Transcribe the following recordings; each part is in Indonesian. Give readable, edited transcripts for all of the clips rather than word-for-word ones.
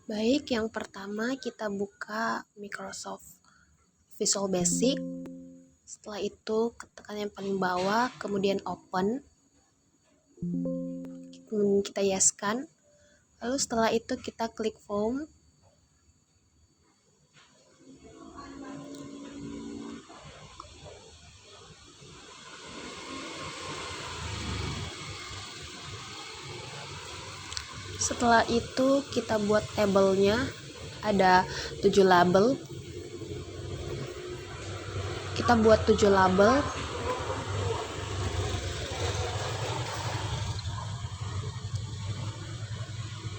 Baik, yang pertama kita buka Microsoft Visual Basic. Setelah itu tekan yang paling bawah, kemudian open. Kemudian kita yeskan. Lalu setelah itu kita klik form. Setelah itu kita buat tabelnya, ada 7 label. Kita buat 7 label.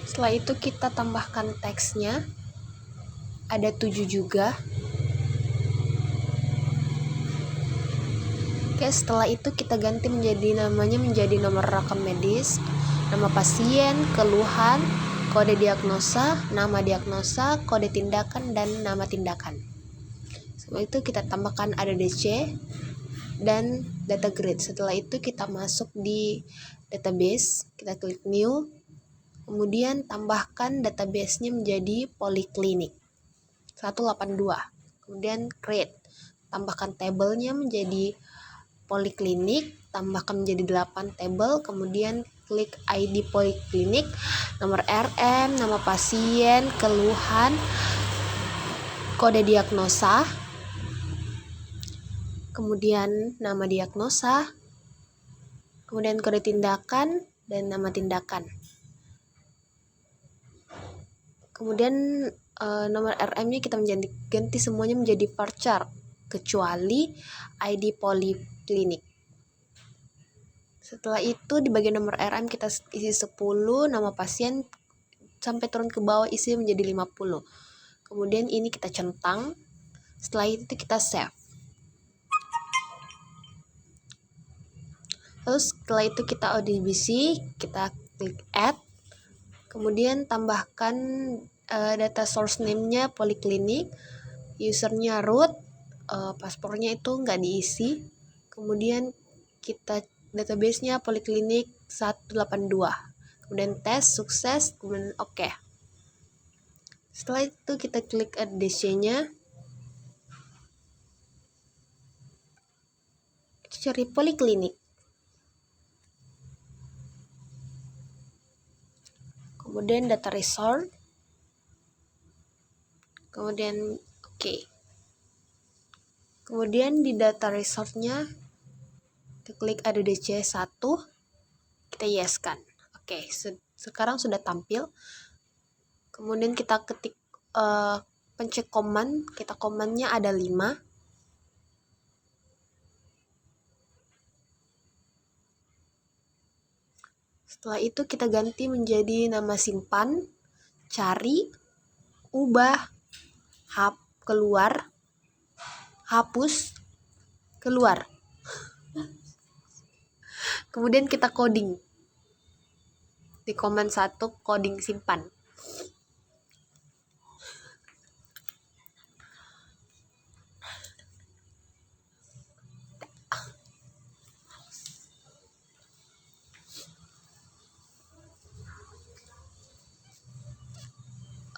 Setelah itu kita tambahkan teksnya, ada 7 juga. Oke, setelah itu kita ganti namanya menjadi nomor rekam medis, nama pasien, keluhan, kode diagnosa, nama diagnosa, kode tindakan, dan nama tindakan. Setelah itu kita tambahkan ada DC dan data grid. Setelah itu kita masuk di database, kita klik new, kemudian tambahkan database-nya menjadi poliklinik 182, kemudian create, tambahkan tabelnya menjadi poliklinik, tambahkan menjadi 8 tabel, kemudian klik ID poliklinik, nomor RM, nama pasien, keluhan, kode diagnosa, kemudian nama diagnosa, kemudian kode tindakan, dan nama tindakan. Kemudian nomor RM-nya kita ganti semuanya menjadi varchar, kecuali ID poliklinik. Setelah itu di bagian nomor RM kita isi 10, nama pasien sampai turun ke bawah isi menjadi 50. Kemudian ini kita centang. Setelah itu kita save. Lalu setelah itu kita audisi, kita klik add. Kemudian tambahkan data source name-nya poliklinik, usernya root, paspornya itu nggak diisi. Kemudian kita database-nya poliklinik 182. Kemudian tes sukses, kemudian oke. Setelah itu kita klik add DC-nya. Kita cari poliklinik. Kemudian data resort. Kemudian oke. Kemudian di data resort-nya kita klik ada DC1, kita yeskan. Oke, sekarang sudah tampil. Kemudian kita ketik pencet command, kita command-nya ada 5. Setelah itu kita ganti menjadi nama simpan, cari, ubah, keluar, hapus, keluar. Kemudian kita coding. Di command 1 coding simpan.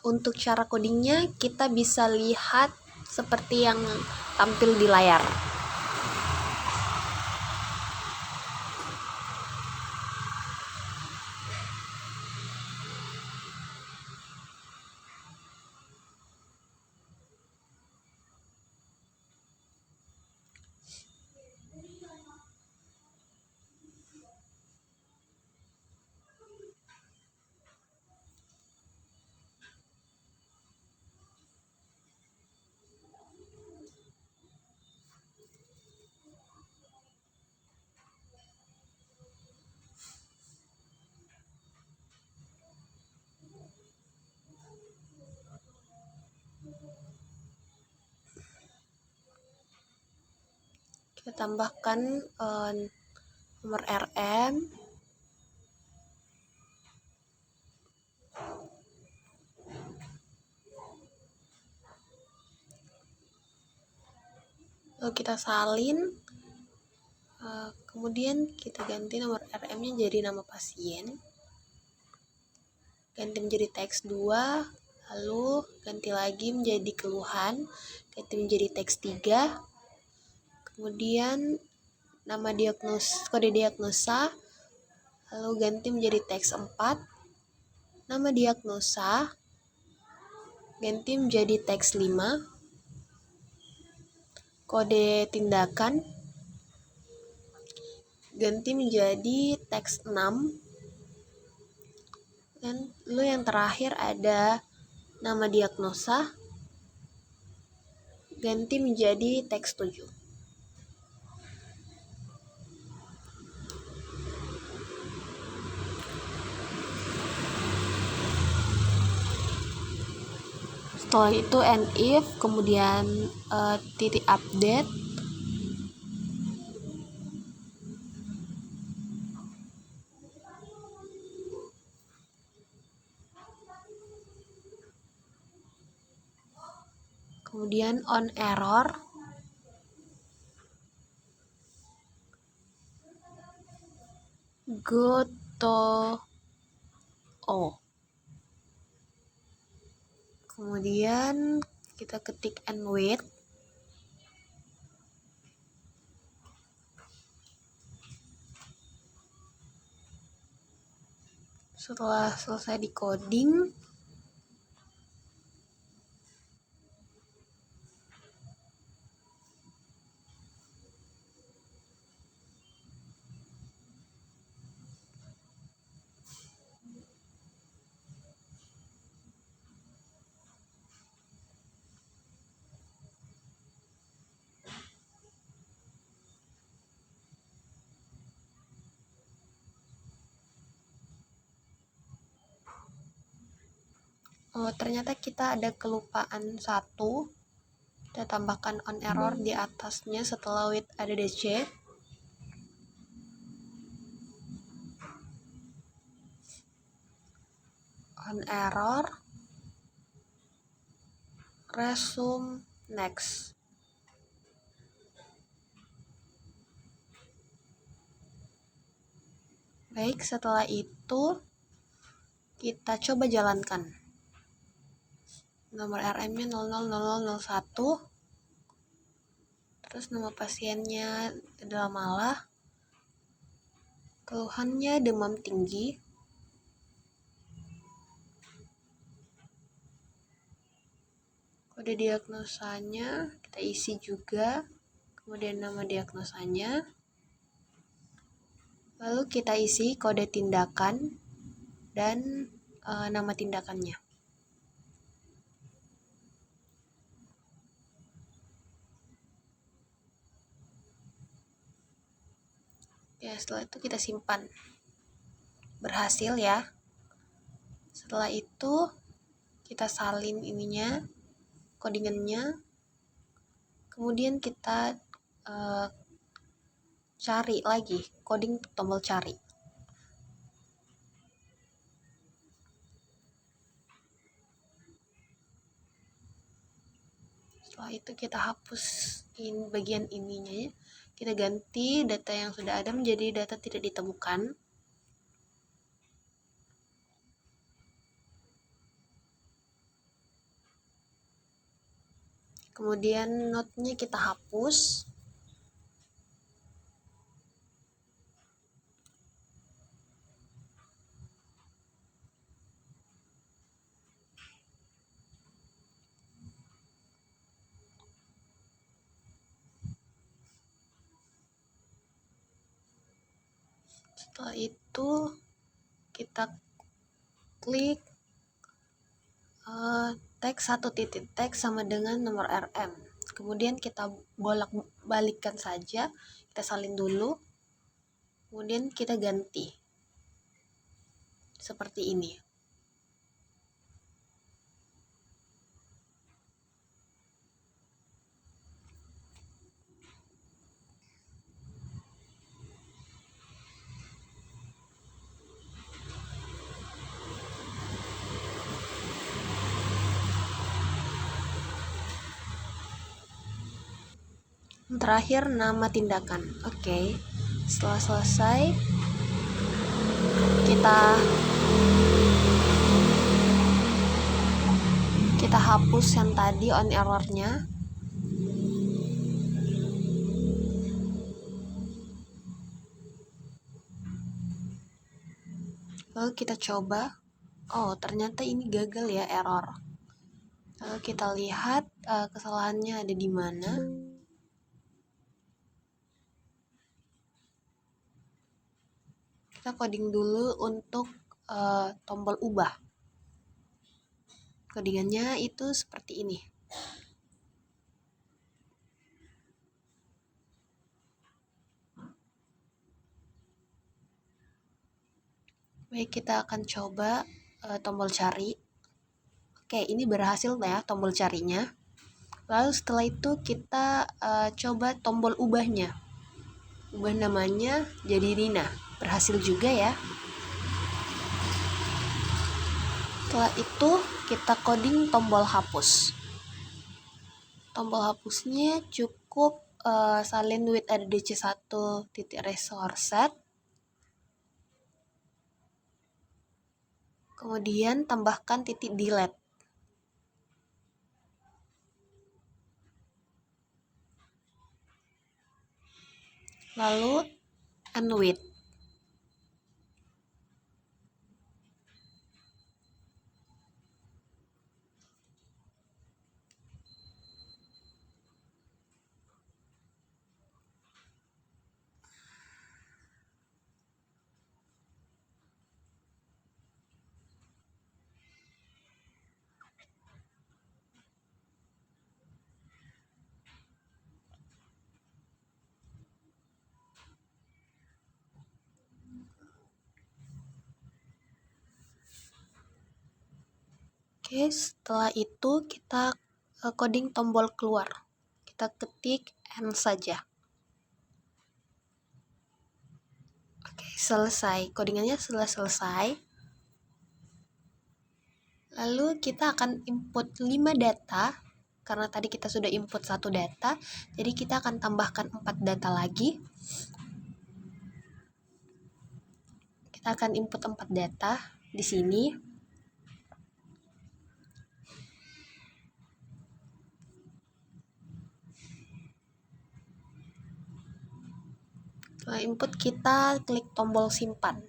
Untuk cara codingnya kita bisa lihat seperti yang tampil di layar. Kita tambahkan nomor RM, lalu kita salin, kemudian kita ganti nomor RM-nya jadi nama pasien, ganti menjadi teks 2, Lalu ganti lagi menjadi keluhan, ganti menjadi teks 3. Kemudian nama kode diagnosa, lalu ganti menjadi teks 4. Nama diagnosa ganti menjadi teks 5. Kode tindakan ganti menjadi teks 6. Dan lalu yang terakhir ada nama diagnosa ganti menjadi teks 7. Setelah itu end if, kemudian titik update. Kemudian on error. Go to O. Kemudian kita ketik and wait. Setelah selesai di coding, ternyata kita ada kelupaan satu. Kita tambahkan on error di atasnya, setelah wait ada DC. On error, resume next. Baik, setelah itu kita coba jalankan. Nomor RM-nya 000001. Terus nama pasiennya adalah malah. Keluhannya demam tinggi. Kode diagnosanya kita isi juga. Kemudian nama diagnosanya. Lalu kita isi kode tindakan dan nama tindakannya. Ya, setelah itu kita simpan. Berhasil ya. Setelah itu kita salin ininya, codingannya. Kemudian kita cari lagi, coding tombol cari. Setelah itu kita hapus bagian ininya ya. Kita ganti data yang sudah ada menjadi data tidak ditemukan. Kemudian notenya kita hapus. Setelah itu kita klik teks 1 teks sama dengan nomor RM. Kemudian kita bolak-balikkan saja, kita salin dulu. Kemudian kita ganti. Seperti ini. Terakhir nama tindakan. Oke. Setelah selesai kita hapus yang tadi on error-nya. Lalu kita coba. Oh, ternyata ini gagal ya, error. Lalu kita lihat kesalahannya ada di mana. Kita coding dulu untuk tombol ubah. Codingannya itu seperti ini. Baik, kita akan coba tombol cari. Oke, ini berhasil ya tombol carinya. Lalu setelah itu kita coba tombol ubahnya. Ubah namanya jadi Rina. Berhasil juga ya. Setelah itu kita coding tombol hapus. Tombol hapusnya cukup salin with rdc1.resource set. Kemudian tambahkan titik delete. Lalu end with. Oke, setelah itu kita coding tombol keluar. Kita ketik N saja. Oke, selesai. Codingannya sudah selesai. Lalu kita akan input 5 data. Karena tadi kita sudah input 1 data, jadi kita akan tambahkan 4 data lagi. Kita akan input 4 data di sini. Setelah input, kita klik tombol simpan.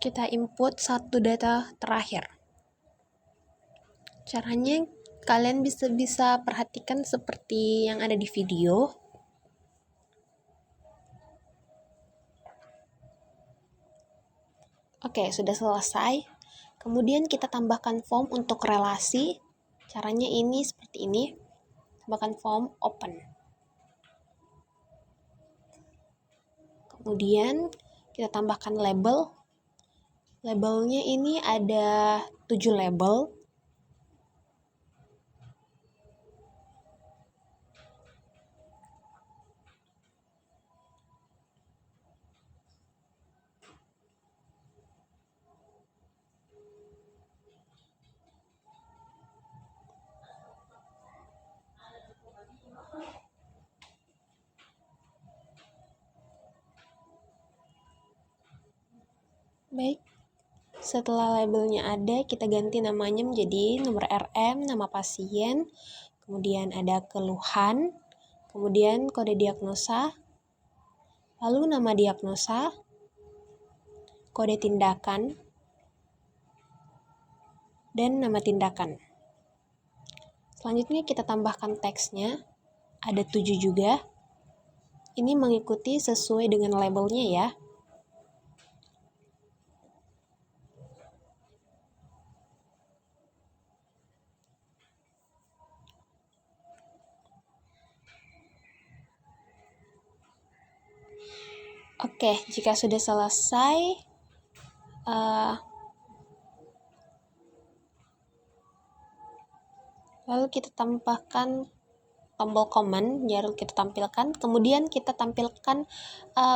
Kita input 1 data terakhir. Caranya kalian bisa perhatikan seperti yang ada di video. Oke, sudah selesai. Kemudian kita tambahkan form untuk relasi. Caranya ini seperti ini. Tambahkan form open. Kemudian kita tambahkan label. Labelnya ini ada 7 label. Baik, setelah labelnya ada, kita ganti namanya menjadi nomor RM, nama pasien, kemudian ada keluhan, kemudian kode diagnosa, lalu nama diagnosa, kode tindakan, dan nama tindakan. Selanjutnya kita tambahkan teksnya, ada 7 juga. Ini mengikuti sesuai dengan labelnya ya. Oke, jika sudah selesai, lalu kita tambahkan tombol command, baru kita tampilkan. Kemudian kita tampilkan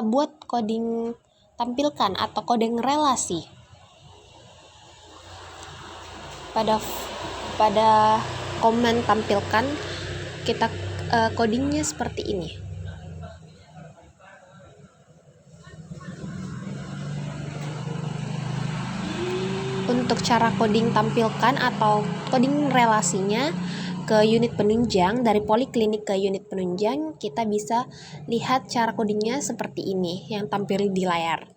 buat coding tampilkan atau coding relasi. Pada command tampilkan, kita codingnya seperti ini. Untuk cara coding tampilkan atau coding relasinya ke unit penunjang, dari poliklinik ke unit penunjang, kita bisa lihat cara codingnya seperti ini yang tampil di layar.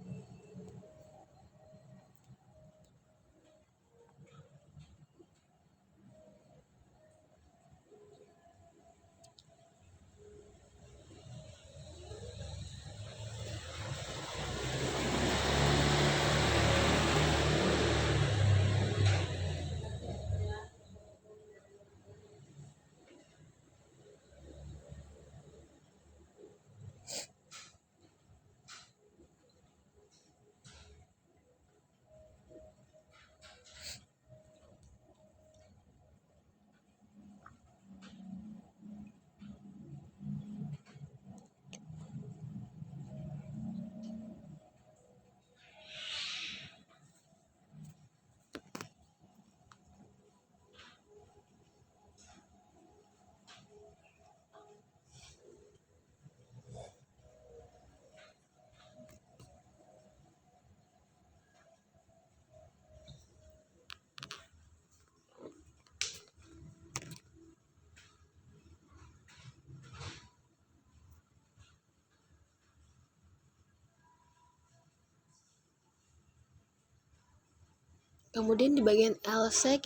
Kemudian di bagian LC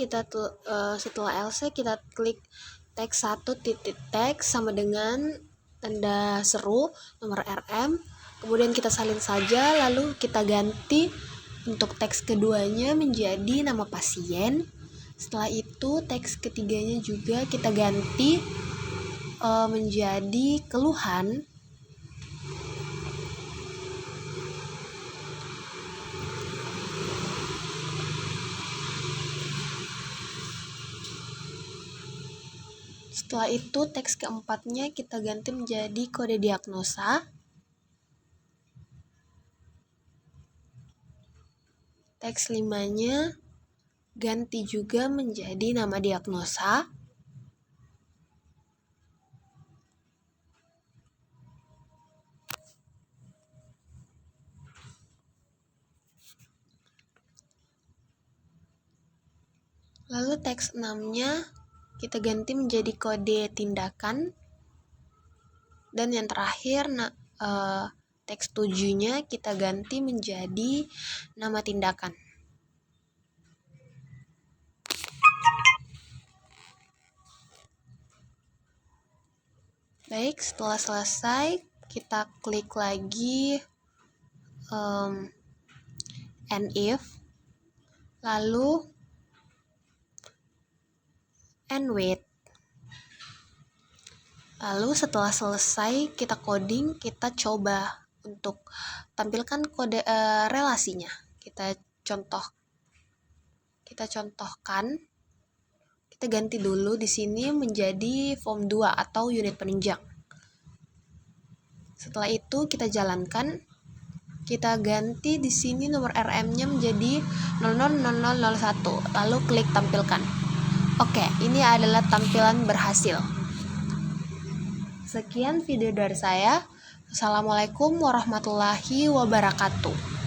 setelah LC kita klik teks 1 titik teks sama dengan tanda seru nomor RM. Kemudian kita salin saja, lalu kita ganti untuk teks keduanya menjadi nama pasien. Setelah itu teks ketiganya juga kita ganti menjadi keluhan. Setelah itu teks keempatnya kita ganti menjadi kode diagnosa. Teks 5-nya ganti juga menjadi nama diagnosa. Lalu teks 6-nya kita ganti menjadi kode tindakan. Dan yang terakhir teks 7-nya kita ganti menjadi nama tindakan. Baik, setelah selesai kita klik lagi and if, lalu and wait. Lalu setelah selesai kita coding, kita coba untuk tampilkan kode relasinya. Kita contohkan. Kita ganti dulu di sini menjadi form 2 atau unit penunjang. Setelah itu kita jalankan. Kita ganti di sini nomor RM-nya menjadi 000001. Lalu klik tampilkan. Oke, ini adalah tampilan berhasil. Sekian video dari saya. Assalamualaikum warahmatullahi wabarakatuh.